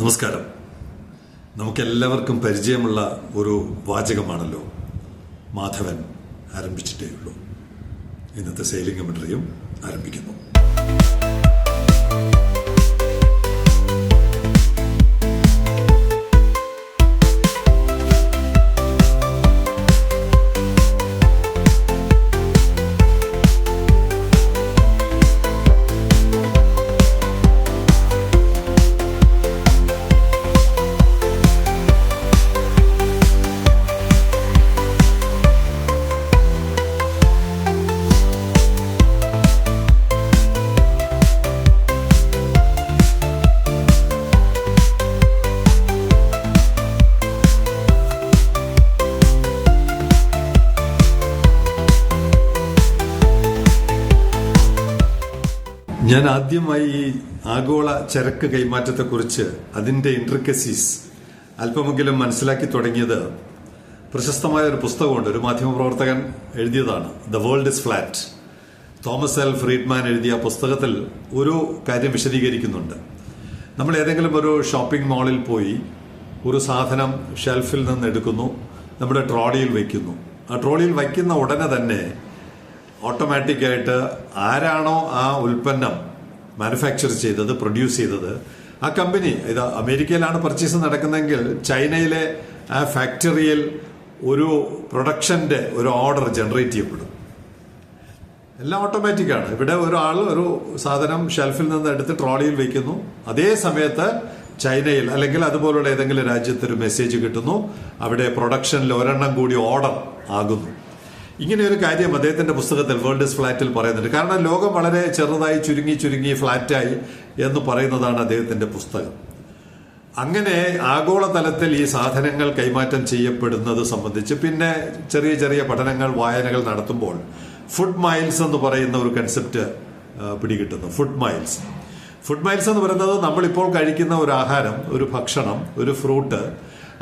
നമസ്കാരം. നമുക്കെല്ലാവർക്കും പരിചയമുള്ള ഒരു വാചകമാണല്ലോ മാധവൻ ആരംഭിച്ചിട്ടേയുള്ളൂ. ഇന്നത്തെ സെയിലിംഗ് കമന്ററിയും ആരംഭിക്കുന്നു. ഞാൻ ആദ്യമായി ഈ ആഗോള ചരക്ക് കൈമാറ്റത്തെക്കുറിച്ച് അതിൻ്റെ ഇൻട്രിക്കസീസ് അല്പമെങ്കിലും മനസ്സിലാക്കി തുടങ്ങിയത് പ്രശസ്തമായ ഒരു പുസ്തകമുണ്ട്. ഒരു മാധ്യമപ്രവർത്തകൻ എഴുതിയതാണ്, the world is flat. Thomas L Friedman എഴുതിയ പുസ്തകത്തിൽ ഒരു കാര്യം വിശദീകരിക്കുന്നുണ്ട്. നമ്മൾ ഏതെങ്കിലും ഒരു ഷോപ്പിംഗ് മാളിൽ പോയി ഒരു സാധനം ഷെൽഫിൽ നിന്ന് എടുക്കുന്നു, നമ്മുടെ ട്രോളിയിൽ വയ്ക്കുന്നു. ആ ട്രോളിയിൽ വയ്ക്കുന്ന ഉടനെ തന്നെ ഓട്ടോമാറ്റിക്കായിട്ട് ആരാണോ ആ ഉൽപ്പന്നം മാനുഫാക്ചർ ചെയ്തത്, പ്രൊഡ്യൂസ് ചെയ്തത്, ആ കമ്പനി, ഇത് അമേരിക്കയിലാണ് പർച്ചേസ് നടക്കുന്നതെങ്കിൽ ചൈനയിലെ ആ ഫാക്ടറിയിൽ ഒരു പ്രൊഡക്ഷന്റെ ഒരു ഓർഡർ ജനറേറ്റ് ചെയ്യപ്പെടും. എല്ലാം ഓട്ടോമാറ്റിക്കാണ്. ഇവിടെ ഒരാൾ ഒരു സാധനം ഷെൽഫിൽ നിന്ന് എടുത്ത് ട്രോളിയിൽ വയ്ക്കുന്നു, അതേ സമയത്ത് ചൈനയിൽ അല്ലെങ്കിൽ അതുപോലുള്ള ഏതെങ്കിലും രാജ്യത്ത് ഒരു മെസ്സേജ് കിട്ടുന്നു, അവിടെ പ്രൊഡക്ഷനിൽ ഒരെണ്ണം കൂടി ഓർഡർ ആകുന്നു. ഇങ്ങനെ ഒരു കാര്യം അദ്ദേഹത്തിന്റെ പുസ്തകത്തിൽ വേൾഡ് ഇസ് ഫ്ലാറ്റിൽ പറയുന്നുണ്ട്. കാരണം ലോകം വളരെ ചെറുതായി ചുരുങ്ങി ഫ്ലാറ്റായി എന്ന് പറയുന്നതാണ് അദ്ദേഹത്തിന്റെ പുസ്തകം. അങ്ങനെ ആഗോളതലത്തിൽ ഈ സാധനങ്ങൾ കൈമാറ്റം ചെയ്യപ്പെടുന്നത് സംബന്ധിച്ച് പിന്നെ ചെറിയ ചെറിയ പഠനങ്ങൾ, വായനകൾ നടത്തുമ്പോൾ ഫുഡ് മൈൽസ് എന്ന് പറയുന്ന ഒരു കൺസെപ്റ്റ് പിടികിട്ടുന്നു. ഫുഡ് മൈൽസ് എന്ന് പറയുന്നത് നമ്മളിപ്പോൾ കഴിക്കുന്ന ഒരു ആഹാരം, ഒരു ഭക്ഷണം, ഒരു ഫ്രൂട്ട്,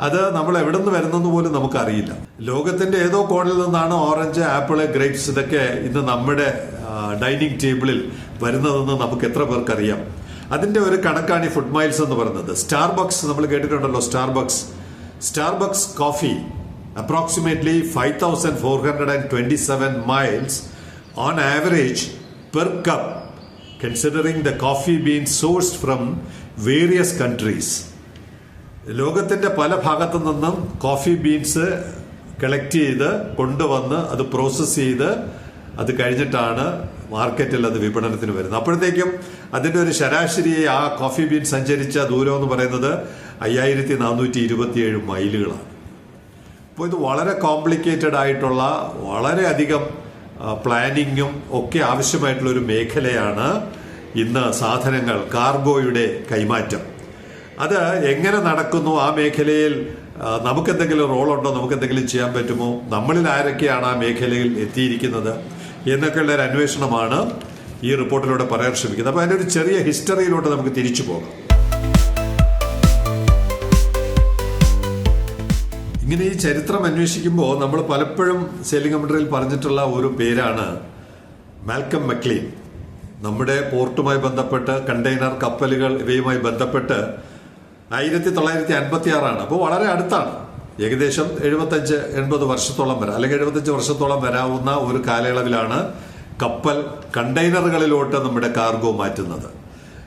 അത് നമ്മൾ എവിടെ നിന്ന് വരുന്നെന്ന് പോലും നമുക്കറിയില്ല. ലോകത്തിന്റെ ഏതോ കോണിൽ നിന്നാണ് ഓറഞ്ച്, ആപ്പിള്, ഗ്രേപ്സ് ഇതൊക്കെ ഇന്ന് നമ്മുടെ ഡൈനിങ് ടേബിളിൽ വരുന്നതെന്ന് നമുക്ക് എത്ര പേർക്കറിയാം. അതിന്റെ ഒരു കണക്കാണ് ഈ ഫുഡ് മൈൽസ് എന്ന് പറയുന്നത്. സ്റ്റാർബക്സ് നമ്മൾ കേട്ടിട്ടുണ്ടല്ലോ. Starbucks coffee approximately 5427 miles on average per cup, considering the coffee being sourced from various countries. ലോകത്തിന്റെ പല ഭാഗത്തു നിന്നും കോഫി ബീൻസ് കളക്ട് ചെയ്ത് കൊണ്ടുവന്ന് അത് പ്രോസസ് ചെയ്ത് അത് കഴിഞ്ഞിട്ടാണ് മാർക്കറ്റിൽ അത് വിപണനത്തിന് വരുന്നത്. അപ്പോഴത്തേക്കും അതിന്റെ ഒരു ശരാശരി ആ കോഫി ബീൻ സഞ്ചരിച്ച ദൂരം എന്ന് പറയുന്നത് 5427 മൈലുകളാണ്. അപ്പോൾ ഇത് വളരെ കോംപ്ലിക്കേറ്റഡ് ആയിട്ടുള്ള, വളരെയധികം പ്ലാനിങ്ങും ഒക്കെ ആവശ്യമായിട്ടുള്ള ഒരു മേഖലയാണ് ഇന്ന് സാധനങ്ങൾ, കാർഗോയുടെ കൈമാറ്റം. അത് എങ്ങനെ നടക്കുന്നു, ആ മേഖലയിൽ നമുക്കെന്തെങ്കിലും റോളുണ്ടോ, നമുക്കെന്തെങ്കിലും ചെയ്യാൻ പറ്റുമോ, നമ്മളിൽ ആരൊക്കെയാണ് ആ മേഖലയിൽ എത്തിയിരിക്കുന്നത് എന്നൊക്കെയുള്ള ഒരു അന്വേഷണമാണ് ഈ റിപ്പോർട്ടിലൂടെ പറയാൻ ശ്രമിക്കുന്നത്. അപ്പോൾ അതിൻ്റെ ഒരു ചെറിയ ഹിസ്റ്ററിയിലോട്ട് നമുക്ക് തിരിച്ചു പോകാം. ഇങ്ങനെ ഈ ചരിത്രം അന്വേഷിക്കുമ്പോൾ നമ്മൾ പലപ്പോഴും സെയിലിംഗ് കമന്ററിയിൽ പറഞ്ഞിട്ടുള്ള ഒരു പേരാണ് മാൽക്കം മക്ലീൻ. നമ്മുടെ പോർട്ടുമായി ബന്ധപ്പെട്ട്, കണ്ടെയ്നർ കപ്പലുകൾ ഇവയുമായി ബന്ധപ്പെട്ട് 1956 അപ്പോൾ വളരെ അടുത്താണ്. ഏകദേശം 75-80 വർഷത്തോളം വരാം, അല്ലെങ്കിൽ 75 വർഷത്തോളം വരാവുന്ന ഒരു കാലയളവിലാണ് കപ്പൽ കണ്ടെയ്നറുകളിലോട്ട് നമ്മുടെ കാർഗോ മാറ്റുന്നത്.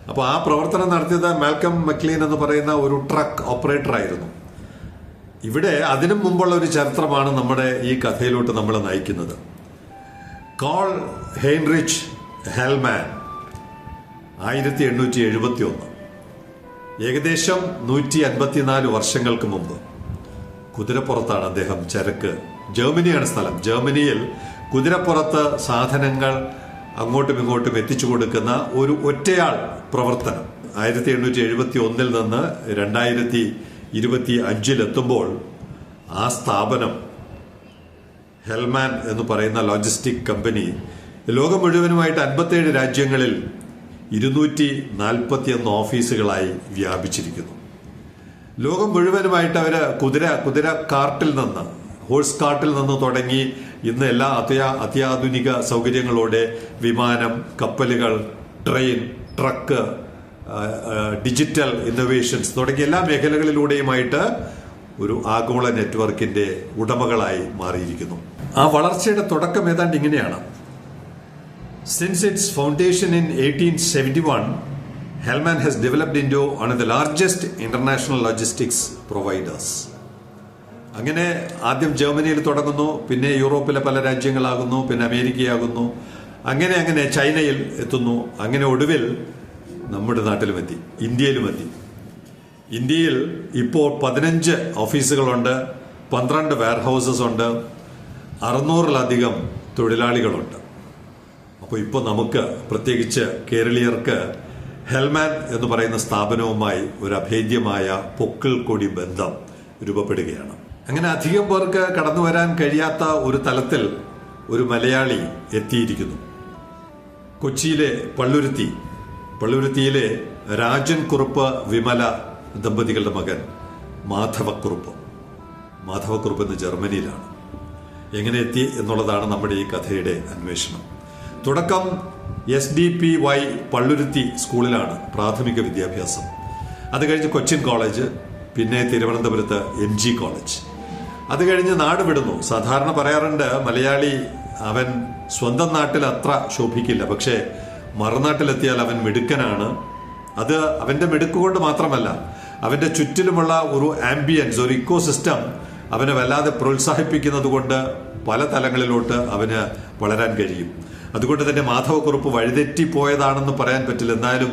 അപ്പോൾ ആ പ്രവർത്തനം നടത്തിയത് മാൽക്കം മക്ലീൻ എന്ന് പറയുന്ന ഒരു ട്രക്ക് ഓപ്പറേറ്റർ ആയിരുന്നു. ഇവിടെ അതിനും മുമ്പുള്ള ഒരു ചരിത്രമാണ് നമ്മുടെ ഈ കഥയിലോട്ട് നമ്മളെ നയിക്കുന്നത്. കാൾ ഹെൻറിച്ച് ഹെൽമാൻ 1871, ഏകദേശം 154 വർഷങ്ങൾക്ക് മുമ്പ് കുതിരപ്പുറത്താണ് അദ്ദേഹം ചരക്ക്, ജർമ്മനിയാണ് സ്ഥലം, ജർമ്മനിയിൽ കുതിരപ്പുറത്ത് സാധനങ്ങൾ അങ്ങോട്ടും ഇങ്ങോട്ടും എത്തിച്ചു കൊടുക്കുന്ന ഒരു ഒറ്റയാൾ പ്രവർത്തനം 1871 നിന്ന് 2025 ആ സ്ഥാപനം, ഹെൽമാൻ എന്ന് പറയുന്ന ലോജിസ്റ്റിക് കമ്പനി, ലോകം മുഴുവനുമായിട്ട് 57 രാജ്യങ്ങളിൽ 241 ഓഫീസുകളായി വ്യാപിച്ചിരിക്കുന്നു. ലോകം മുഴുവനുമായിട്ട് അവർ കുതിര കാർട്ടിൽ നിന്ന്, ഹോഴ്സ് കാർട്ടിൽ നിന്ന് തുടങ്ങി ഇന്ന് എല്ലാ അത്യാധുനിക സൗകര്യങ്ങളോടെ വിമാനം, കപ്പലുകൾ, ട്രെയിൻ, ട്രക്ക്, ഡിജിറ്റൽ ഇന്നോവേഷൻസ് തുടങ്ങിയ എല്ലാ മേഖലകളിലൂടെയുമായിട്ട് ഒരു ആഗോള നെറ്റ്വർക്കിന്റെ ഉടമകളായി മാറിയിരിക്കുന്നു. ആ വളർച്ചയുടെ തുടക്കം ഏതാണ്ട് ഇങ്ങനെയാണ്. Since it's foundation in 1871, Hellman has developed into one of the largest international logistics providers. അങ്ങനെ ആദ്യം ജർമ്മനിയിൽ തുടങ്ങുന്നു, പിന്നെ യൂറോപ്പിലെ പല രാജ്യങ്ങളാകുന്നു, പിന്നെ അമേരിക്കയാകുന്നു, അങ്ങനെ ചൈനയിൽ എത്തുന്നു, അങ്ങനെ ഒടുവിൽ നമ്മുടെ നാട്ടിലും എത്തി, ഇന്ത്യയിലും എത്തി. ഇന്ത്യയിൽ ഇപ്പോൾ 15 ഓഫീസുകളുണ്ട്, 12 വെയർഹൗസസ് ഉണ്ട്, 600-ലധികം തൊഴിലാളികളുണ്ട്. അപ്പോൾ ഇപ്പോൾ നമുക്ക് പ്രത്യേകിച്ച് കേരളീയർക്ക് ഹെൽമാൻ എന്ന് പറയുന്ന സ്ഥാപനവുമായി ഒരു അഭേദ്യമായ പൊക്കിൾ കൊടി ബന്ധം രൂപപ്പെടുകയാണ്. അങ്ങനെ അധികം പേർക്ക് കടന്നു വരാൻ കഴിയാത്ത ഒരു തലത്തിൽ ഒരു മലയാളി എത്തിയിരിക്കുന്നു. കൊച്ചിയിലെ പള്ളുരുത്തിയിലെ രാജൻ കുറുപ്പ് വിമല ദമ്പതികളുടെ മകൻ മാധവക്കുറുപ്പ് എന്ന് ജർമ്മനിയിലാണ്. എങ്ങനെ എത്തി എന്നുള്ളതാണ് നമ്മുടെ ഈ കഥയുടെ അന്വേഷണം. തുടക്കം SDPY പള്ളുരുത്തി സ്കൂളിലാണ് പ്രാഥമിക വിദ്യാഭ്യാസം. അത് കഴിഞ്ഞ് കൊച്ചിൻ കോളേജ്, പിന്നെ തിരുവനന്തപുരത്ത് MG കോളേജ്. അത് കഴിഞ്ഞ് നാട് വിടുന്നു. സാധാരണ പറയാറുണ്ട് മലയാളി അവൻ സ്വന്തം നാട്ടിൽ അത്ര ശോഭിക്കില്ല, പക്ഷേ മറുനാട്ടിലെത്തിയാൽ അവൻ മിടുക്കനാണ്. അത് അവന്റെ മിടുക്കുകൊണ്ട് മാത്രമല്ല, അവന്റെ ചുറ്റിലുമുള്ള ഒരു ആംബിയൻസ്, ഒരു ഇക്കോസിസ്റ്റം അവനെ വല്ലാതെ പ്രോത്സാഹിപ്പിക്കുന്നത് കൊണ്ട് പല തലങ്ങളിലോട്ട് അവന് വളരാൻ കഴിയും. അതുകൊണ്ട് തന്നെ മാധവക്കുറുപ്പ് വഴിതെറ്റിപ്പോയതാണെന്ന് പറയാൻ പറ്റില്ല. എന്നാലും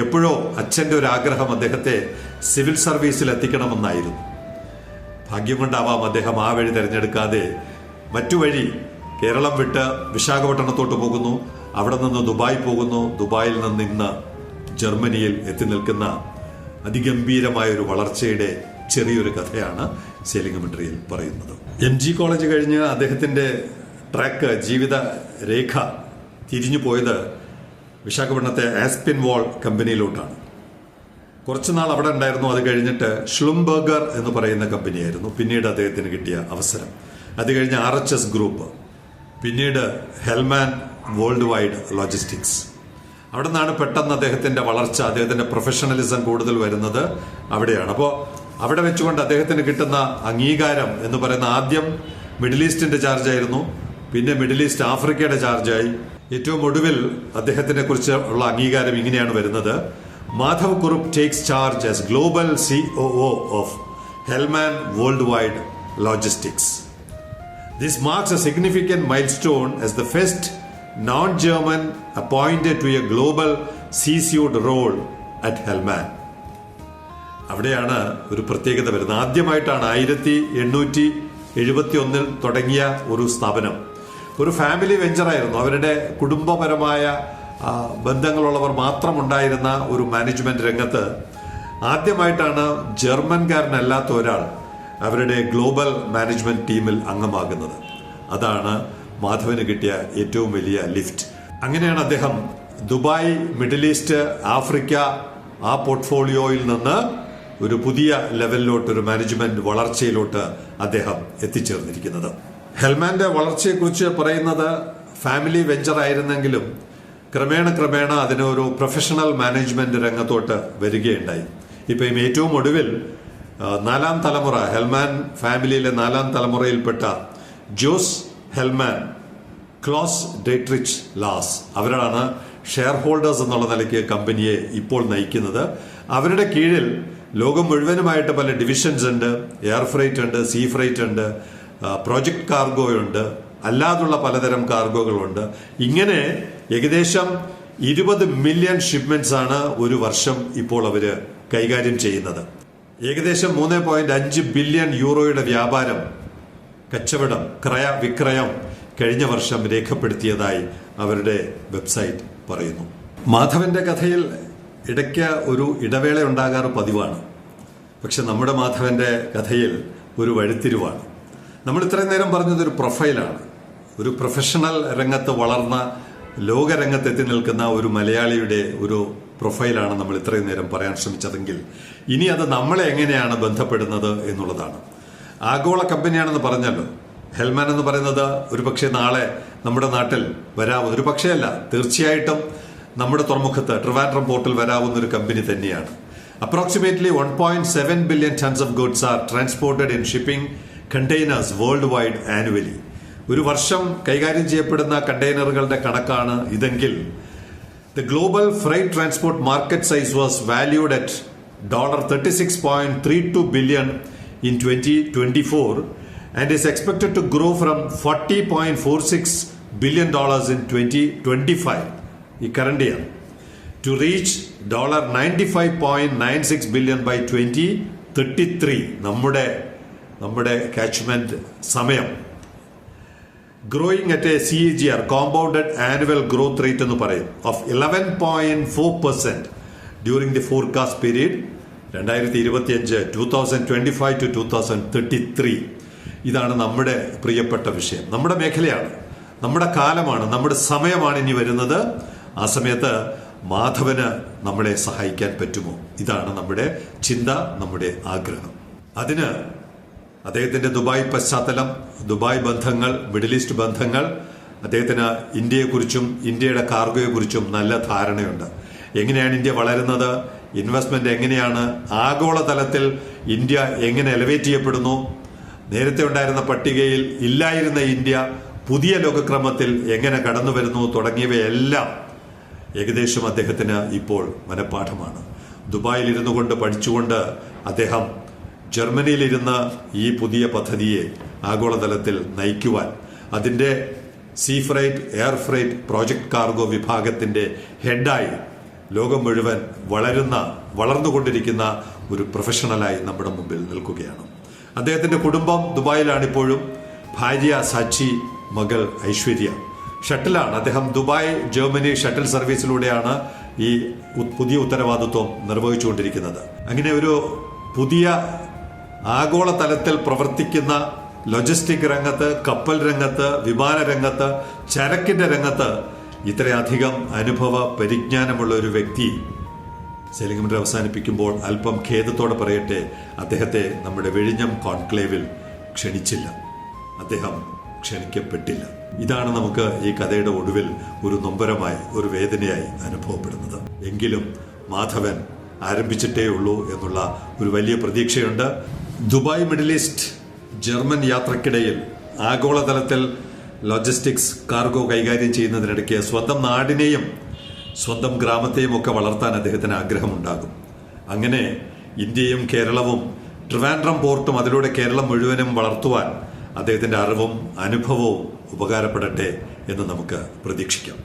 എപ്പോഴോ അച്ഛൻ്റെ ഒരു ആഗ്രഹം അദ്ദേഹത്തെ സിവിൽ സർവീസിൽ എത്തിക്കണമെന്നായിരുന്നു. ഭാഗ്യം കൊണ്ടാവാം അദ്ദേഹം ആ വഴി തിരഞ്ഞെടുക്കാതെ മറ്റു വഴി കേരളം വിട്ട് വിശാഖപട്ടണത്തോട്ട് പോകുന്നു, അവിടെ നിന്ന് ദുബായ് പോകുന്നു, ദുബായിൽ നിന്ന് ഇന്ന് ജർമ്മനിയിൽ എത്തി നിൽക്കുന്ന അതിഗംഭീരമായ ഒരു വളർച്ചയുടെ ചെറിയൊരു കഥയാണ് സേലിംഗമെട്രിയിൽ പറയുന്നത്. MG കോളേജ് കഴിഞ്ഞ് അദ്ദേഹത്തിന്റെ ട്രാക്ക്, ജീവിത രേഖ തിരിഞ്ഞു പോയത് വിശാഖപട്ടണത്തെ ആസ്പിൻ വാൾ കമ്പനിയിലോട്ടാണ്. കുറച്ചുനാൾ അവിടെ ഉണ്ടായിരുന്നു. അത് കഴിഞ്ഞിട്ട് ഷ്ലുംബർഗർ എന്ന് പറയുന്ന കമ്പനിയായിരുന്നു പിന്നീട് അദ്ദേഹത്തിന് കിട്ടിയ അവസരം. അത് കഴിഞ്ഞ് RHS ഗ്രൂപ്പ്, പിന്നീട് ഹെൽമാൻ വേൾഡ് വൈഡ് ലോജിസ്റ്റിക്സ്. അവിടെ നിന്നാണ് പെട്ടെന്ന് അദ്ദേഹത്തിന്റെ വളർച്ച, അദ്ദേഹത്തിന്റെ പ്രൊഫഷണലിസം കൂടുതൽ വരുന്നത് അവിടെയാണ്. അപ്പോൾ അവിടെ വെച്ചുകൊണ്ട് അദ്ദേഹത്തിന് കിട്ടുന്ന അംഗീകാരം എന്ന് പറയുന്ന ആദ്യം മിഡിൽ ഈസ്റ്റിന്റെ ചാർജായിരുന്നു, പിന്നെ മിഡിൽ ഈസ്റ്റ് ആഫ്രിക്കയുടെ ചാർജായി. ഏറ്റവും ഒടുവിൽ അദ്ദേഹത്തിനെ കുറിച്ച് ഉള്ള അംഗീകാരം ഇങ്ങനെയാണ് വരുന്നത്: Madhav Kurup takes charge as global COO of Hellman world wide logistics. This marks A significant milestone as the first non-German appointed to a global C-suite role at Hellman. അവിടെയാണ് ഒരു പ്രത്യേകത വരുന്നത്. ആദ്യമായിട്ടാണ് 1871 തുടങ്ങിയ ഒരു സ്ഥാപനം. ഒരു ഫാമിലി വെഞ്ചറായിരുന്നു. അവരുടെ കുടുംബപരമായ ബന്ധങ്ങളുള്ളവർ മാത്രം ഉണ്ടായിരുന്ന ഒരു മാനേജ്മെന്റ് രംഗത്ത് ആദ്യമായിട്ടാണ് ജർമ്മൻകാരനല്ലാത്ത ഒരാൾ അവരുടെ ഗ്ലോബൽ മാനേജ്മെന്റ് ടീമിൽ അംഗമാകുന്നത്. അതാണ് മാധവന് കിട്ടിയ ഏറ്റവും വലിയ ലിഫ്റ്റ്. അങ്ങനെയാണ് അദ്ദേഹം ദുബായ്, മിഡിൽ ഈസ്റ്റ്, ആഫ്രിക്ക ആ പോർട്ട്ഫോളിയോയിൽ നിന്ന് ഒരു പുതിയ ലെവലിലോട്ട്, ഒരു മാനേജ്മെന്റ് വളർച്ചയിലോട്ട് അദ്ദേഹം എത്തിച്ചേർന്നിരിക്കുന്നത്. ഹെൽമാന്റെ വളർച്ചയെക്കുറിച്ച് പറയുന്നത് ഫാമിലി വെഞ്ചർ ആയിരുന്നെങ്കിലും ക്രമേണ അതിനൊരു പ്രൊഫഷണൽ മാനേജ്മെന്റ് രംഗത്തോട്ട് വരികയുണ്ടായി. ഇപ്പം ഏറ്റവും ഒടുവിൽ 4ാം തലമുറ, ഹെൽമാൻ ഫാമിലിയിലെ 4ാം തലമുറയിൽപ്പെട്ട ജോസ് ഹെൽമാൻ, ക്ലോസ് ഡേട്രിച്ച് ലാസ്, അവരാണ് ഷെയർ ഹോൾഡേഴ്സ് എന്നുള്ള നിലയ്ക്ക് കമ്പനിയെ ഇപ്പോൾ നയിക്കുന്നത്. അവരുടെ കീഴിൽ ലോകം മുഴുവനുമായിട്ട് പല ഡിവിഷൻസ് ഉണ്ട്. എയർ ഫ്രൈറ്റ് ഉണ്ട്, സീ ഫ്രൈറ്റ് ഉണ്ട്, പ്രോജക്ട് കാർഗോ ഉണ്ട്, അല്ലാതുള്ള പലതരം കാർഗോകളുണ്ട്. ഇങ്ങനെ ഏകദേശം 20 മില്യൺ ഷിപ്മെന്റ്സ് ആണ് ഒരു വർഷം ഇപ്പോൾ അവര് കൈകാര്യം ചെയ്യുന്നത്. ഏകദേശം 3.5 ബില്യൺ യൂറോയുടെ വ്യാപാരം, കച്ചവടം, വിക്രയം കഴിഞ്ഞ വർഷം രേഖപ്പെടുത്തിയതായി അവരുടെ വെബ്സൈറ്റ് പറയുന്നു. മാധവന്റെ കഥയിൽ ഇടയ്ക്ക് ഒരു ഇടവേള ഉണ്ടാകാറ് പതിവാണ്. പക്ഷെ നമ്മുടെ മാധവന്റെ കഥയിൽ ഒരു വഴിത്തിരിവാണ്. നമ്മൾ ഇത്രയും നേരം പറഞ്ഞത് ഒരു പ്രൊഫൈലാണ്. ഒരു പ്രൊഫഷണൽ രംഗത്ത് വളർന്ന, ലോകരംഗത്ത് എത്തി നിൽക്കുന്ന ഒരു മലയാളിയുടെ ഒരു പ്രൊഫൈലാണ് നമ്മൾ ഇത്രയും നേരം പറയാൻ ശ്രമിച്ചതെങ്കിൽ, ഇനി അത് നമ്മളെ എങ്ങനെയാണ് ബന്ധപ്പെടുന്നത് എന്നുള്ളതാണ്. ആഗോള കമ്പനിയാണെന്ന് പറഞ്ഞല്ലോ. ഹെൽമാൻ എന്ന് പറയുന്നത് ഒരു പക്ഷേ നാളെ നമ്മുടെ നാട്ടിൽ വരാം, ഒരു പക്ഷേ അല്ല, തീർച്ചയായിട്ടും നമ്മുടെ തുറമുഖത്ത് ട്രിവാൻഡ്രം പോർട്ടിൽ വരാവുന്ന ഒരു കമ്പനി തന്നെയാണ്. Approximately 1.7 billion tons of goods are transported in shipping containers world wide annually. ഒരു വർഷം കൈകാര്യം ചെയ്യപ്പെടുന്ന കണ്ടെയ്നറുകളുടെ കണക്കാണ് ഇതെങ്കിൽ the global freight transport market size was valued at $36.32 billion in 2024 and is expected to grow from $40.46 billion in 2025, the current year, to reach $95.96 billion by 2033. നമ്മുടെ catchment സമയം growing at a CAGR, compounded annual growth rate എന്ന് പറയും, of 11.4% during the forecast period 2025 to 2033. ഇതാണ് നമ്മുടെ പ്രിയപ്പെട്ട വിഷയം. നമ്മുടെ മേഖലയാണ്, നമ്മുടെ കാലമാണ്, നമ്മുടെ സമയമാണ് ഇനി വരുന്നത്. ആ സമയത്ത് മാധവന് നമ്മളെ സഹായിക്കാൻ പറ്റുമോ? ഇതാണ് നമ്മുടെ ചിന്ത, നമ്മുടെ ആഗ്രഹം. അതിന് അദ്ദേഹത്തിന്റെ ദുബായ് പശ്ചാത്തലം, ദുബായ് ബന്ധങ്ങൾ, മിഡിൽ ഈസ്റ്റ് ബന്ധങ്ങൾ, അദ്ദേഹത്തിന് ഇന്ത്യയെക്കുറിച്ചും ഇന്ത്യയുടെ കാർഗോയെക്കുറിച്ചും നല്ല ധാരണയുണ്ട്. എങ്ങനെയാണ് ഇന്ത്യ വളരുന്നത്, ഇൻവെസ്റ്റ്മെന്റ് എങ്ങനെയാണ്, ആഗോളതലത്തിൽ ഇന്ത്യ എങ്ങനെ എലവേറ്റ് ചെയ്യപ്പെടുന്നു, നേരത്തെ ഉണ്ടായിരുന്ന പട്ടികയിൽ ഇല്ലായിരുന്ന ഇന്ത്യ പുതിയ ലോകക്രമത്തിൽ എങ്ങനെ കടന്നു വരുന്നു തുടങ്ങിയവയെല്ലാം ഏകദേശം അദ്ദേഹത്തിന് ഇപ്പോൾ മനഃപ്പാഠമാണ്. ദുബായിൽ ഇരുന്നു കൊണ്ട് പഠിച്ചുകൊണ്ട് അദ്ദേഹം ജർമ്മനിയിലിരുന്ന് ഈ പുതിയ പദ്ധതിയെ ആഗോളതലത്തിൽ നയിക്കുവാൻ, അതിൻ്റെ sea freight, air freight, project cargo വിഭാഗത്തിന്റെ ഹെഡായി ലോകം മുഴുവൻ വളർന്നുകൊണ്ടിരിക്കുന്ന ഒരു പ്രൊഫഷണലായി നമ്മുടെ മുമ്പിൽ നിൽക്കുകയാണ്. അദ്ദേഹത്തിന്റെ കുടുംബം ദുബായിലാണിപ്പോഴും. ഭാര്യ സാച്ചി, മകൾ ഐശ്വര്യ. ഷട്ടിലാണ് അദ്ദേഹം. ദുബായ് ജർമ്മനി ഷട്ടിൽ സർവീസിലൂടെയാണ് ഈ പുതിയ ഉത്തരവാദിത്വം നിർവഹിച്ചുകൊണ്ടിരിക്കുന്നത്. അങ്ങനെ ഒരു പുതിയ ആഗോളതലത്തിൽ പ്രവർത്തിക്കുന്ന ലോജിസ്റ്റിക് രംഗത്ത്, കപ്പൽ രംഗത്ത്, വിമാന രംഗത്ത്, ചരക്കിന്റെ രംഗത്ത് ഇത്രയധികം അനുഭവ പരിജ്ഞാനമുള്ള ഒരു വ്യക്തി സെലിംഗ് അവസാനിപ്പിക്കുമ്പോൾ അല്പം ഖേദത്തോടെ പറയട്ടെ, അദ്ദേഹത്തെ നമ്മുടെ വിഴിഞ്ഞം കോൺക്ലേവിൽ ക്ഷണിച്ചില്ല, അദ്ദേഹം ക്ഷണിക്കപ്പെട്ടില്ല. ഇതാണ് നമുക്ക് ഈ കഥയുടെ ഒടുവിൽ ഒരു നൊമ്പരമായി, ഒരു വേദനയായി അനുഭവപ്പെടുന്നത്. എങ്കിലും മാധവൻ ആരംഭിച്ചിട്ടേ ഉള്ളൂ എന്നുള്ള ഒരു വലിയ പ്രതീക്ഷയുണ്ട്. ദുബായ് മിഡിൽ ഈസ്റ്റ് ജർമ്മൻ യാത്രക്കിടയിൽ ആഗോളതലത്തിൽ ലോജിസ്റ്റിക്സ്, കാർഗോ കൈകാര്യം ചെയ്യുന്നതിനിടയ്ക്ക് സ്വന്തം നാടിനെയും സ്വന്തം ഗ്രാമത്തെയും ഒക്കെ വളർത്താൻ അദ്ദേഹത്തിന് ആഗ്രഹമുണ്ടാകും. അങ്ങനെ ഇന്ത്യയും കേരളവും ട്രിവാൻഡ്രം പോർട്ടും അതിലൂടെ കേരളം മുഴുവനും വളർത്തുവാൻ അദ്ദേഹത്തിന്റെ അറിവും അനുഭവവും ഉപകാരപ്പെടട്ടെ എന്ന് നമുക്ക് പ്രതീക്ഷിക്കാം.